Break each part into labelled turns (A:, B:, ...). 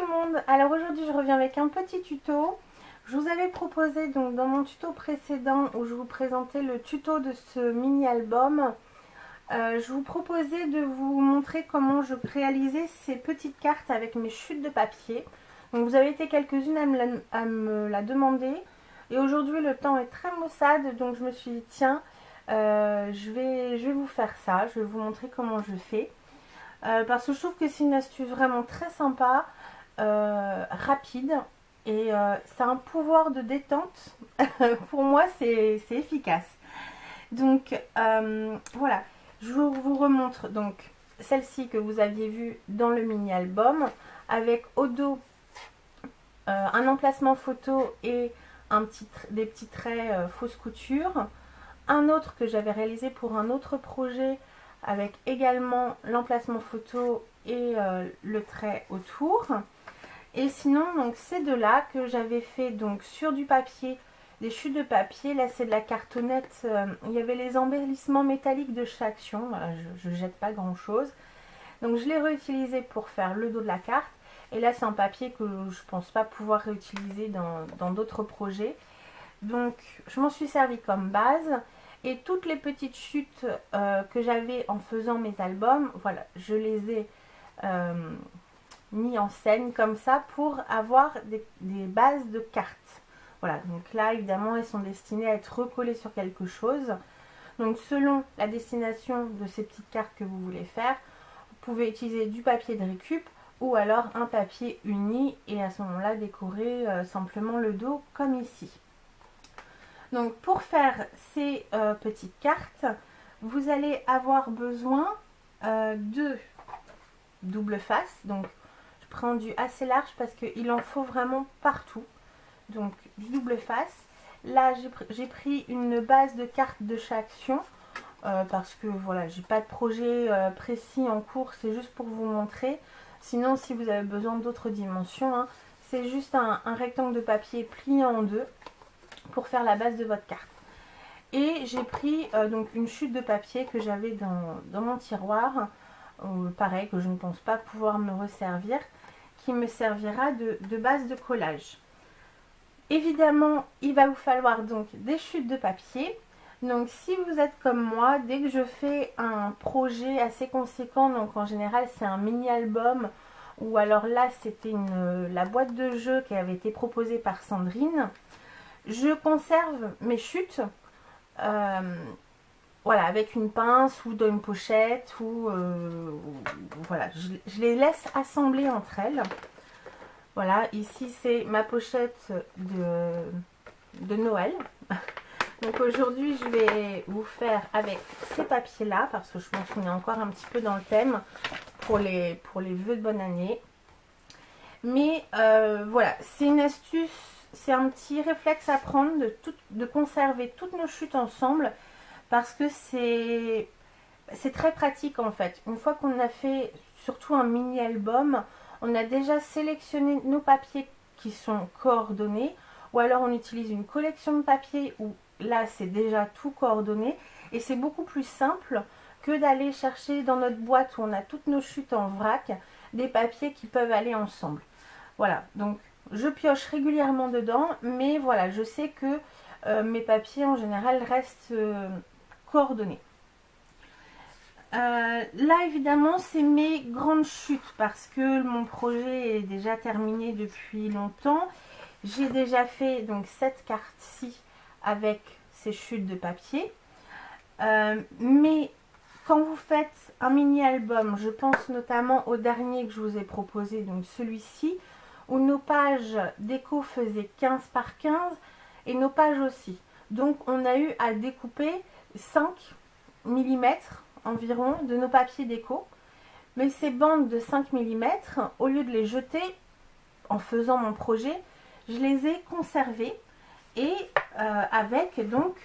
A: le monde. Alors aujourd'hui je reviens avec un petit tuto. Je vous avais proposé donc dans mon tuto précédent où je vous présentais le tuto de ce mini album, je vous proposais de vous montrer comment je réalisais ces petites cartes avec mes chutes de papier. Donc vous avez été quelques-unes à me la demander et aujourd'hui le temps est très maussade, donc je me suis dit tiens, je vais vous faire ça, je vais vous montrer comment je fais. Parce que je trouve que c'est une astuce vraiment très sympa, rapide et ça a un pouvoir de détente. Pour moi c'est efficace. Donc voilà, je vous remontre donc celle-ci que vous aviez vue dans le mini album avec au dos un emplacement photo et des petits traits fausse couture. Un autre que j'avais réalisé pour un autre projet avec également l'emplacement photo et le trait autour. Et sinon donc ces deux là que j'avais fait donc sur du papier, des chutes de papier. Là c'est de la cartonnette, il y avait les embellissements métalliques de chez Action. Voilà, je jette pas grand chose, donc je l'ai réutilisé pour faire le dos de la carte. Et là c'est un papier que je pense pas pouvoir réutiliser dans d'autres projets, donc je m'en suis servi comme base. Et toutes les petites chutes que j'avais en faisant mes albums, voilà, je les ai mis en scène comme ça pour avoir des bases de cartes. Voilà, donc là évidemment elles sont destinées à être recollées sur quelque chose. Donc selon la destination de ces petites cartes que vous voulez faire, vous pouvez utiliser du papier de récup ou alors un papier uni et à ce moment-là décorer simplement le dos comme ici. Donc pour faire ces petites cartes, vous allez avoir besoin de double face. Donc je prends du assez large parce qu'il en faut vraiment partout. Donc du double face. Là j'ai pris une base de cartes de chez Action parce que voilà, j'ai pas de projet précis en cours, c'est juste pour vous montrer. Sinon si vous avez besoin d'autres dimensions, hein, c'est juste un rectangle de papier plié en deux pour faire la base de votre carte. Et j'ai pris donc une chute de papier que j'avais dans mon tiroir, pareil, que je ne pense pas pouvoir me resservir, qui me servira de base de collage. Évidemment il va vous falloir donc des chutes de papier. Donc si vous êtes comme moi, dès que je fais un projet assez conséquent, donc en général c'est un mini album, ou alors là c'était la boîte de jeu qui avait été proposée par Sandrine, je conserve mes chutes voilà, avec une pince ou dans une pochette ou voilà, je les laisse assembler entre elles. Voilà, ici c'est ma pochette de Noël. Donc aujourd'hui je vais vous faire avec ces papiers là parce que je pense qu'on est encore un petit peu dans le thème pour les vœux de bonne année. Mais voilà, c'est une astuce. C'est un petit réflexe à prendre de conserver toutes nos chutes ensemble parce que c'est très pratique en fait. Une fois qu'on a fait surtout un mini album, on a déjà sélectionné nos papiers qui sont coordonnés, ou alors on utilise une collection de papiers où là c'est déjà tout coordonné et c'est beaucoup plus simple que d'aller chercher dans notre boîte où on a toutes nos chutes en vrac des papiers qui peuvent aller ensemble. Voilà, donc je pioche régulièrement dedans, mais voilà, je sais que mes papiers en général restent coordonnés. Là évidemment c'est mes grandes chutes parce que mon projet est déjà terminé depuis longtemps. J'ai déjà fait donc cette carte-ci avec ces chutes de papier. Mais quand vous faites un mini album, je pense notamment au dernier que je vous ai proposé, donc celui-ci, où nos pages déco faisaient 15 par 15 et nos pages aussi. Donc on a eu à découper 5 mm environ de nos papiers déco. Mais ces bandes de 5 mm, au lieu de les jeter en faisant mon projet, je les ai conservées et avec donc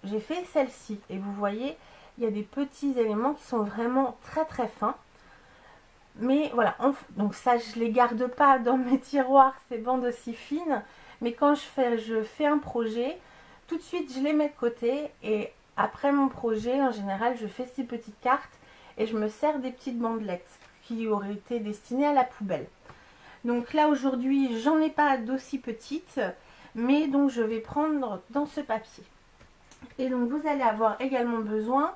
A: j'ai fait celle-ci. Et vous voyez, il y a des petits éléments qui sont vraiment très très fins. Mais voilà, donc ça je les garde pas dans mes tiroirs, ces bandes aussi fines. Mais quand je fais un projet, tout de suite je les mets de côté. Et après mon projet, en général, je fais ces petites cartes et je me sers des petites bandelettes qui auraient été destinées à la poubelle. Donc là aujourd'hui j'en ai pas d'aussi petite, mais donc je vais prendre dans ce papier. Et donc vous allez avoir également besoin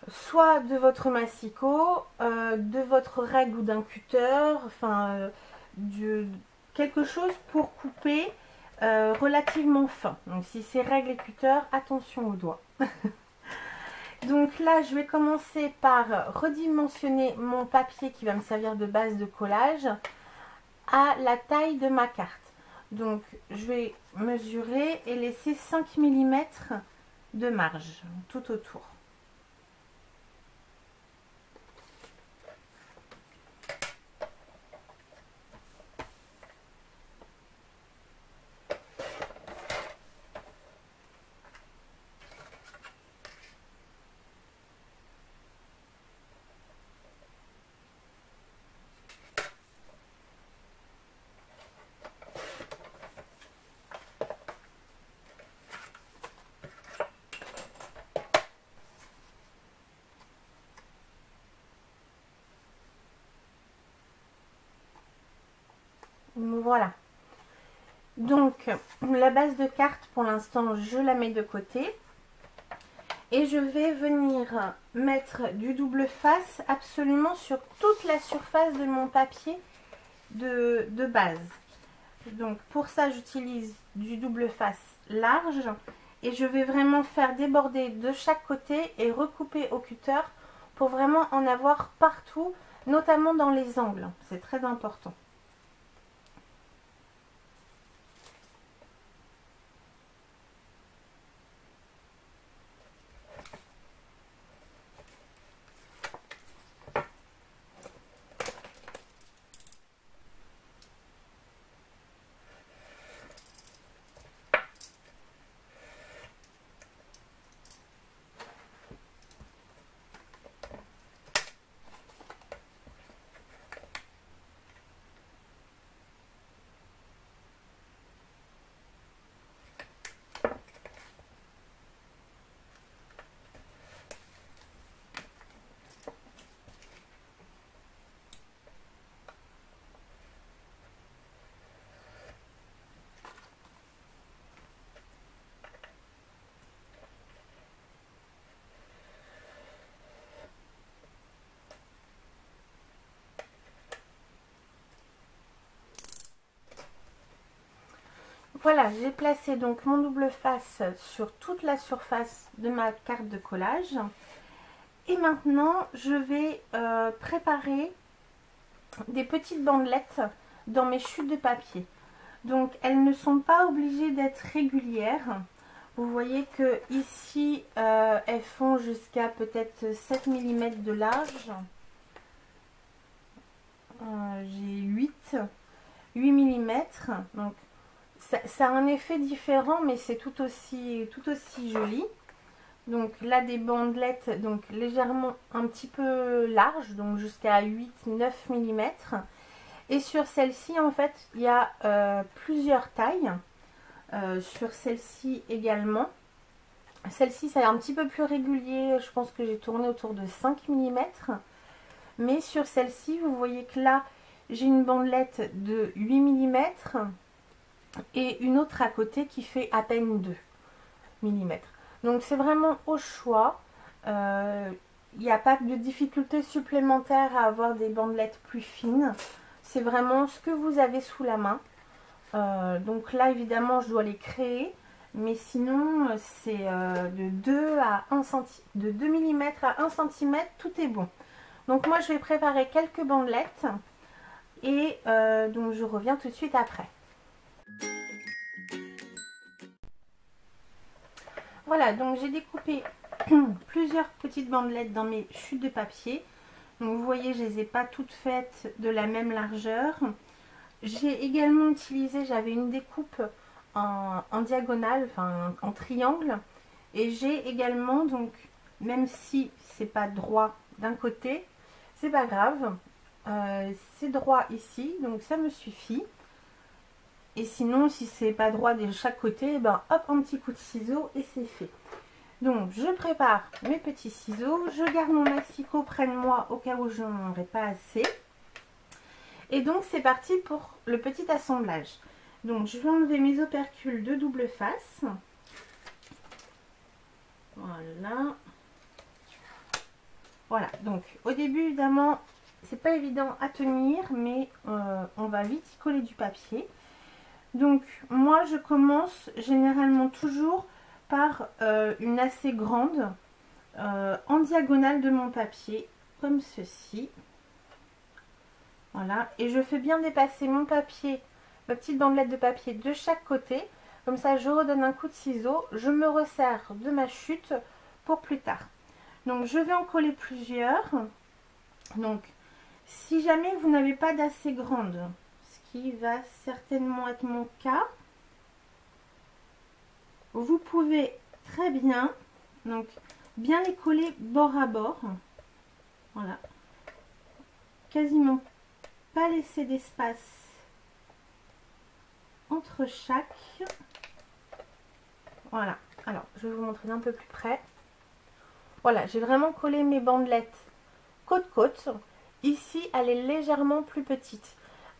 A: soit de votre massicot, de votre règle ou d'un cutter, enfin quelque chose pour couper relativement fin. Donc si c'est règle et cutter, attention aux doigts. Donc là je vais commencer par redimensionner mon papier qui va me servir de base de collage à la taille de ma carte. Donc je vais mesurer et laisser 5 mm de marge tout autour. Voilà. Donc la base de carte pour l'instant je la mets de côté. Et je vais venir mettre du double face absolument sur toute la surface de mon papier de base. Donc pour ça j'utilise du double face large et je vais vraiment faire déborder de chaque côté et recouper au cutter pour vraiment en avoir partout, notamment dans les angles. C'est très important. Voilà, j'ai placé donc mon double face sur toute la surface de ma carte de collage. Et maintenant, je vais préparer des petites bandelettes dans mes chutes de papier. Donc, elles ne sont pas obligées d'être régulières. Vous voyez que ici, elles font jusqu'à peut-être 7 mm de large. J'ai 8 mm. Donc, ça a un effet différent, mais c'est tout aussi joli. Donc là, des bandelettes donc légèrement un petit peu larges, donc jusqu'à 8-9 mm. Et sur celle-ci, en fait, il y a plusieurs tailles. Sur celle-ci également. Celle-ci, c'est un petit peu plus régulier. Je pense que j'ai tourné autour de 5 mm. Mais sur celle-ci, vous voyez que là, j'ai une bandelette de 8 mm. Et une autre à côté qui fait à peine 2 mm. Donc c'est vraiment au choix. Il n'y a pas de difficulté supplémentaire à avoir des bandelettes plus fines. C'est vraiment ce que vous avez sous la main. Donc là évidemment je dois les créer. Mais sinon c'est de 2 mm à 1 cm, tout est bon. Donc moi je vais préparer quelques bandelettes. Et donc je reviens tout de suite après. Voilà, donc j'ai découpé plusieurs petites bandelettes dans mes chutes de papier. Donc vous voyez, je ne les ai pas toutes faites de la même largeur. J'ai également utilisé, j'avais une découpe en diagonale, enfin en triangle. Et j'ai également, donc même si c'est pas droit d'un côté, c'est pas grave. C'est droit ici, donc ça me suffit. Et sinon, si c'est pas droit de chaque côté, ben hop, un petit coup de ciseau et c'est fait. Donc, je prépare mes petits ciseaux. Je garde mon massicot près de moi au cas où je n'en aurai pas assez. Et donc c'est parti pour le petit assemblage. Donc je vais enlever mes opercules de double face. Voilà. Voilà, donc au début évidemment c'est pas évident à tenir, mais on va vite y coller du papier. Donc moi je commence généralement toujours par une assez grande en diagonale de mon papier, comme ceci. Voilà, et je fais bien dépasser mon papier, ma petite bandelette de papier de chaque côté. Comme ça je redonne un coup de ciseau, je me resserre de ma chute pour plus tard. Donc je vais en coller plusieurs. Donc si jamais vous n'avez pas d'assez grande, ce qui va certainement être mon cas, vous pouvez très bien donc bien les coller bord à bord. Voilà, quasiment pas laisser d'espace entre chaque. Voilà, alors je vais vous montrer d'un peu plus près. Voilà, j'ai vraiment collé mes bandelettes côte-côte. Ici, elle est légèrement plus petite.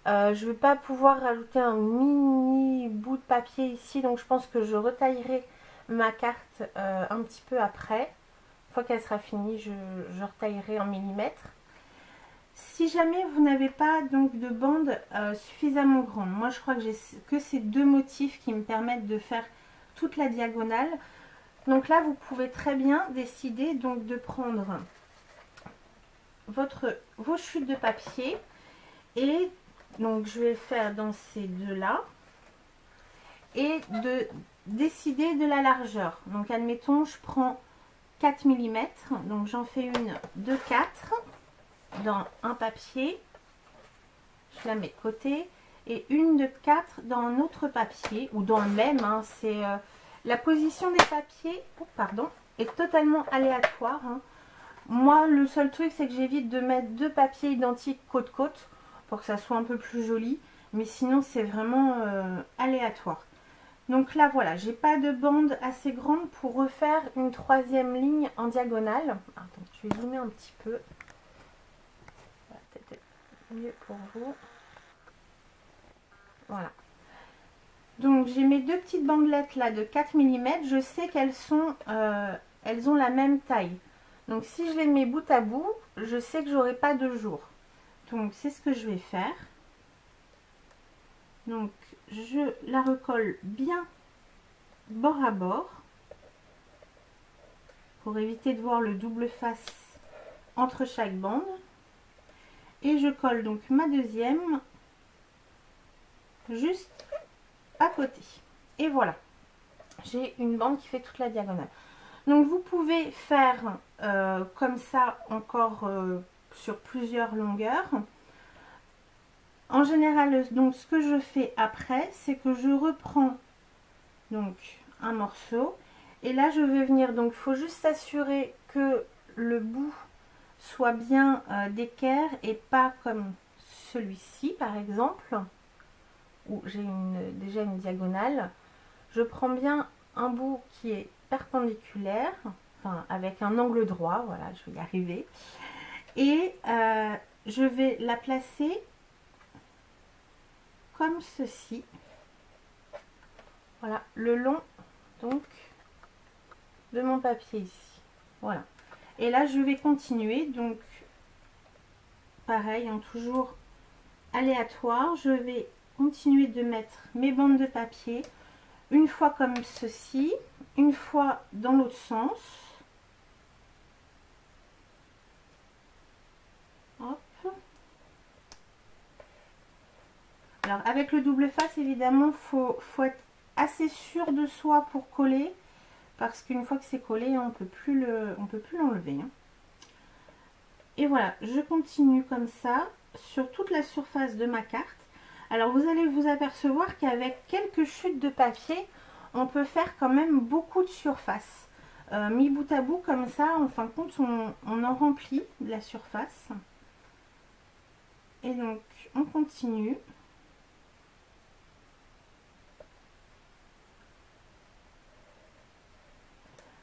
A: Je ne vais pas pouvoir rajouter un mini bout de papier ici, donc je pense que je retaillerai ma carte un petit peu après. Une fois qu'elle sera finie, je retaillerai en millimètres. Si jamais vous n'avez pas donc de bande suffisamment grande, moi je crois que j'ai que ces deux motifs qui me permettent de faire toute la diagonale. Donc là, vous pouvez très bien décider donc de prendre vos chutes de papier et donc je vais faire dans ces deux-là et de décider de la largeur. Donc admettons, je prends 4 mm, donc j'en fais une de 4 dans un papier, je la mets de côté, et une de 4 dans un autre papier ou dans le même, hein, c'est la position des papiers, oh, pardon, est totalement aléatoire. Hein. Moi, le seul truc, c'est que j'évite de mettre deux papiers identiques côte-côte pour que ça soit un peu plus joli. Mais sinon, c'est vraiment aléatoire. Donc là, voilà, j'ai pas de bande assez grande pour refaire une troisième ligne en diagonale. Attends, je vais zoomer un petit peu. Ça va peut-être être mieux pour vous. Voilà. Donc j'ai mes deux petites bandelettes là de 4 mm, je sais qu'elles sont elles ont la même taille. Donc si je les mets bout à bout, je sais que j'aurai pas de jour. Donc c'est ce que je vais faire. Donc je la recolle bien bord à bord pour éviter de voir le double face entre chaque bande. Et je colle donc ma deuxième juste à côté. Et voilà, j'ai une bande qui fait toute la diagonale. Donc vous pouvez faire comme ça encore sur plusieurs longueurs. En général, donc ce que je fais après, c'est que je reprends donc un morceau et là je vais venir, donc il faut juste s'assurer que le bout soit bien d'équerre et pas comme celui-ci par exemple, où j'ai déjà une diagonale. Je prends bien un bout qui est perpendiculaire, enfin avec un angle droit, voilà, je vais y arriver, et je vais la placer comme ceci, voilà, le long donc de mon papier ici, voilà. Et là je vais continuer, donc pareil, hein, toujours aléatoire, je vais continuer de mettre mes bandes de papier une fois comme ceci, une fois dans l'autre sens. Hop. Alors avec le double face, évidemment, faut être assez sûr de soi pour coller, parce qu'une fois que c'est collé, on peut plus l'enlever. Hein. Et voilà, je continue comme ça sur toute la surface de ma carte. Alors vous allez vous apercevoir qu'avec quelques chutes de papier, on peut faire quand même beaucoup de surface. Mis bout à bout comme ça, en fin de compte, on en remplit de la surface. Et donc on continue.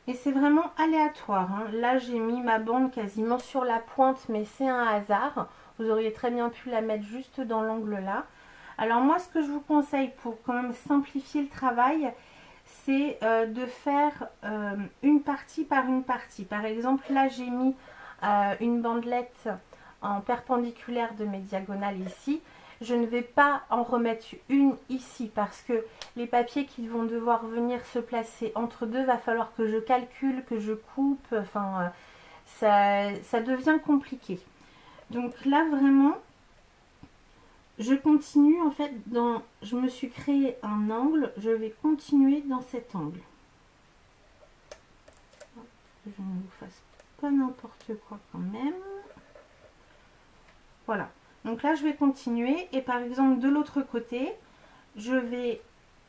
A: Et c'est vraiment aléatoire. Hein. Là j'ai mis ma bande quasiment sur la pointe, mais c'est un hasard. Vous auriez très bien pu la mettre juste dans l'angle là. Alors moi, ce que je vous conseille pour quand même simplifier le travail, c'est de faire une partie par une partie. Par exemple, là, j'ai mis une bandelette en perpendiculaire de mes diagonales ici. Je ne vais pas en remettre une ici parce que les papiers qui vont devoir venir se placer entre deux, va falloir que je calcule, que je coupe, enfin ça devient compliqué. Donc là vraiment, je continue en fait je me suis créé un angle, je vais continuer dans cet angle. Que je ne vous fasse pas n'importe quoi quand même. Voilà. Donc là, je vais continuer et par exemple de l'autre côté, je vais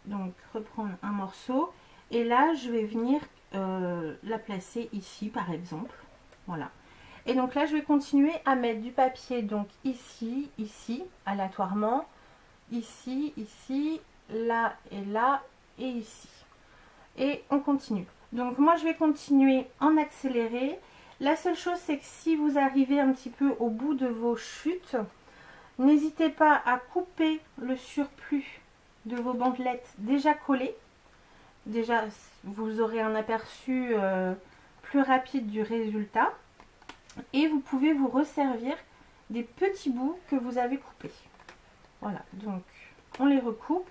A: donc reprendre un morceau et là, je vais venir la placer ici par exemple. Voilà. Et donc là, je vais continuer à mettre du papier donc ici, ici, aléatoirement, ici, ici, là et ici. Et on continue. Donc moi, je vais continuer en accéléré. La seule chose, c'est que si vous arrivez un petit peu au bout de vos chutes, n'hésitez pas à couper le surplus de vos bandelettes déjà collées. Déjà, vous aurez un aperçu plus rapide du résultat. Et vous pouvez vous resservir des petits bouts que vous avez coupés. Voilà, donc on les recoupe.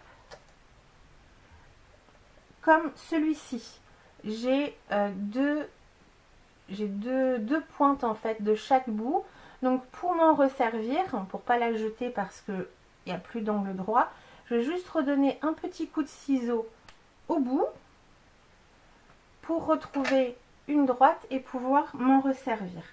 A: Comme celui-ci, j'ai deux pointes en fait de chaque bout. Donc pour m'en resservir, pour pas la jeter parce qu'il n'y a plus d'angle droit, je vais juste redonner un petit coup de ciseau au bout pour retrouver une droite et pouvoir m'en resservir.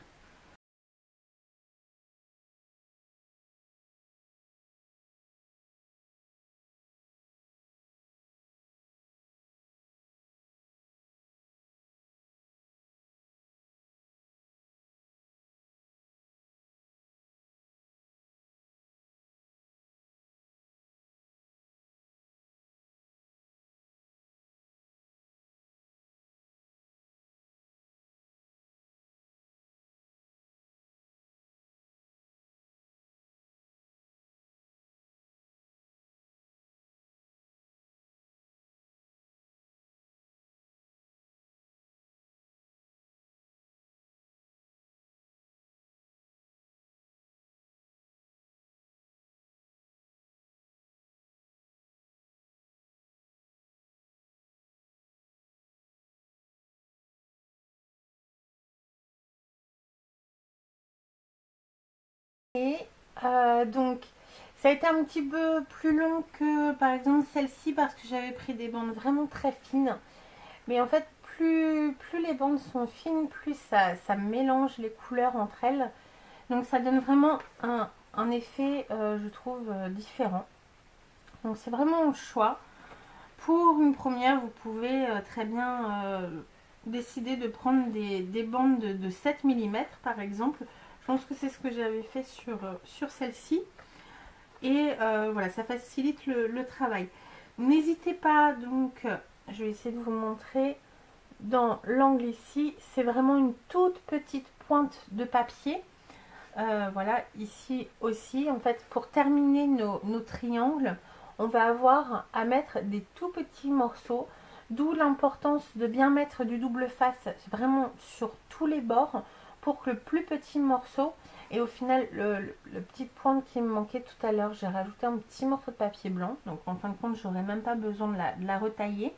A: Et donc ça a été un petit peu plus long que par exemple celle-ci parce que j'avais pris des bandes vraiment très fines. Mais en fait plus les bandes sont fines, plus ça mélange les couleurs entre elles. Donc ça donne vraiment un effet je trouve différent. Donc c'est vraiment un choix. Pour une première, vous pouvez très bien décider de prendre des bandes de 7 mm par exemple. Je pense que c'est ce que j'avais fait sur celle-ci. Et voilà, ça facilite le travail. N'hésitez pas donc, je vais essayer de vous montrer, dans l'angle ici, c'est vraiment une toute petite pointe de papier. Voilà, ici aussi, en fait, pour terminer nos triangles, on va avoir à mettre des tout petits morceaux, d'où l'importance de bien mettre du double face vraiment sur tous les bords pour que le plus petit morceau, et au final le petit pointe qui me manquait tout à l'heure, j'ai rajouté un petit morceau de papier blanc, donc en fin de compte j'aurais même pas besoin de la retailler.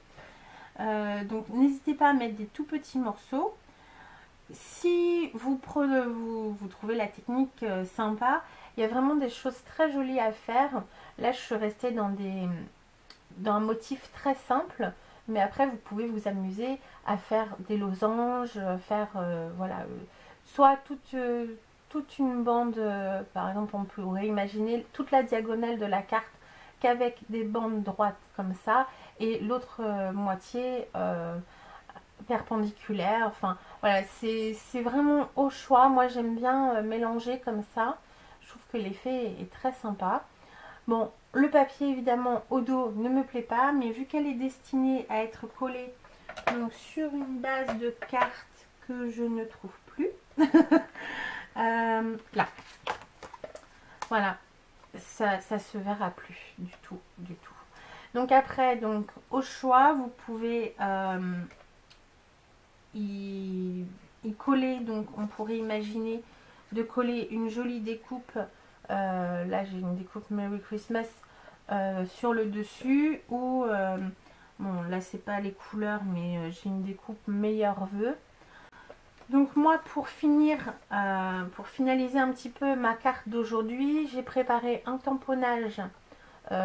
A: Donc n'hésitez pas à mettre des tout petits morceaux. Si vous trouvez la technique sympa, il y a vraiment des choses très jolies à faire. Là je suis restée dans un motif très simple, mais après vous pouvez vous amuser à faire des losanges, faire voilà, soit toute une bande, par exemple on pourrait imaginer toute la diagonale de la carte qu'avec des bandes droites comme ça, et l'autre moitié perpendiculaire. Enfin voilà, c'est vraiment au choix. Moi j'aime bien mélanger comme ça, je trouve que l'effet est très sympa. Bon, le papier évidemment au dos ne me plaît pas, mais vu qu'elle est destinée à être collée donc sur une base de carte que je ne trouve plus là, Voilà, ça se verra plus du tout, du tout. Donc après, donc au choix, vous pouvez y coller, donc on pourrait imaginer de coller une jolie découpe, là j'ai une découpe Merry Christmas sur le dessus, ou bon là c'est pas les couleurs, mais j'ai une découpe meilleurs vœux. Donc moi pour finir, pour finaliser un petit peu ma carte d'aujourd'hui, j'ai préparé un tamponnage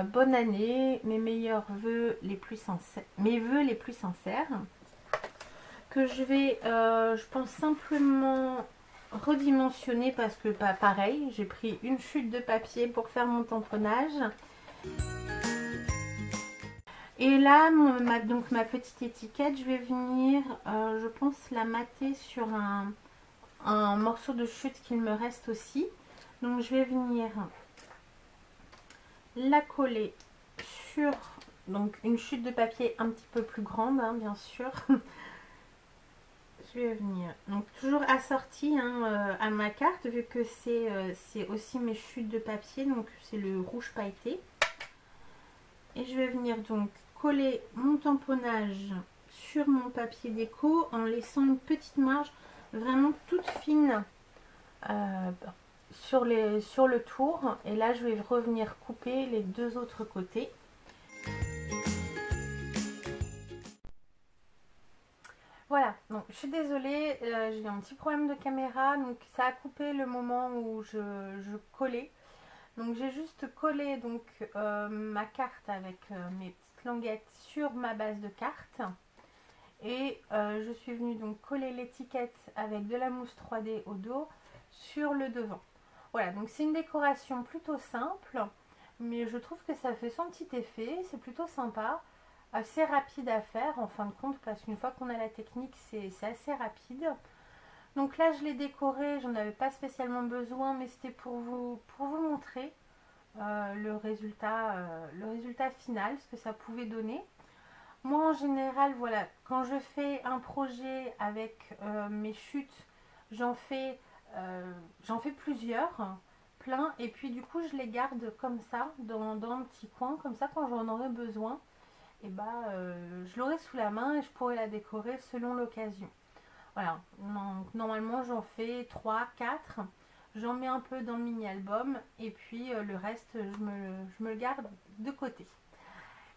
A: bonne année, mes meilleurs vœux les plus sincères, mes vœux les plus sincères, que je vais, je pense simplement redimensionner parce que pas pareil, j'ai pris une chute de papier pour faire mon tamponnage. Et là, donc ma petite étiquette, je vais venir, je pense la mater sur un morceau de chute qu'il me reste aussi. Donc je vais venir la coller sur donc une chute de papier un petit peu plus grande, hein, bien sûr. Je vais venir, donc toujours assortie hein, à ma carte, vu que c'est aussi mes chutes de papier, donc c'est le rouge pailleté. Et je vais venir donc coller mon tamponnage sur mon papier déco en laissant une petite marge vraiment toute fine sur le tour. Et là je vais revenir couper les deux autres côtés. Voilà, donc je suis désolée, j'ai un petit problème de caméra, donc ça a coupé le moment où je collais. Donc j'ai juste collé donc ma carte avec mes petites languettes sur ma base de carte. Et je suis venue donc coller l'étiquette avec de la mousse 3D au dos sur le devant. Voilà, donc c'est une décoration plutôt simple, mais je trouve que ça fait son petit effet, c'est plutôt sympa. Assez rapide à faire en fin de compte, parce qu'une fois qu'on a la technique, c'est assez rapide. Donc là je l'ai décoré, j'en avais pas spécialement besoin, mais c'était pour vous montrer le résultat final, ce que ça pouvait donner. Moi en général, voilà, quand je fais un projet avec mes chutes, j'en fais plusieurs, plein, et puis du coup je les garde comme ça dans un petit coin, comme ça quand j'en aurai besoin, et bah je l'aurai sous la main et je pourrai la décorer selon l'occasion. Voilà, donc normalement j'en fais 3, 4, j'en mets un peu dans le mini album et puis le reste je me le garde de côté.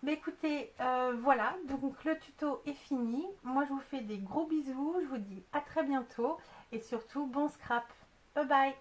A: Mais écoutez, voilà, donc le tuto est fini. Moi je vous fais des gros bisous, je vous dis à très bientôt et surtout bon scrap. Bye bye.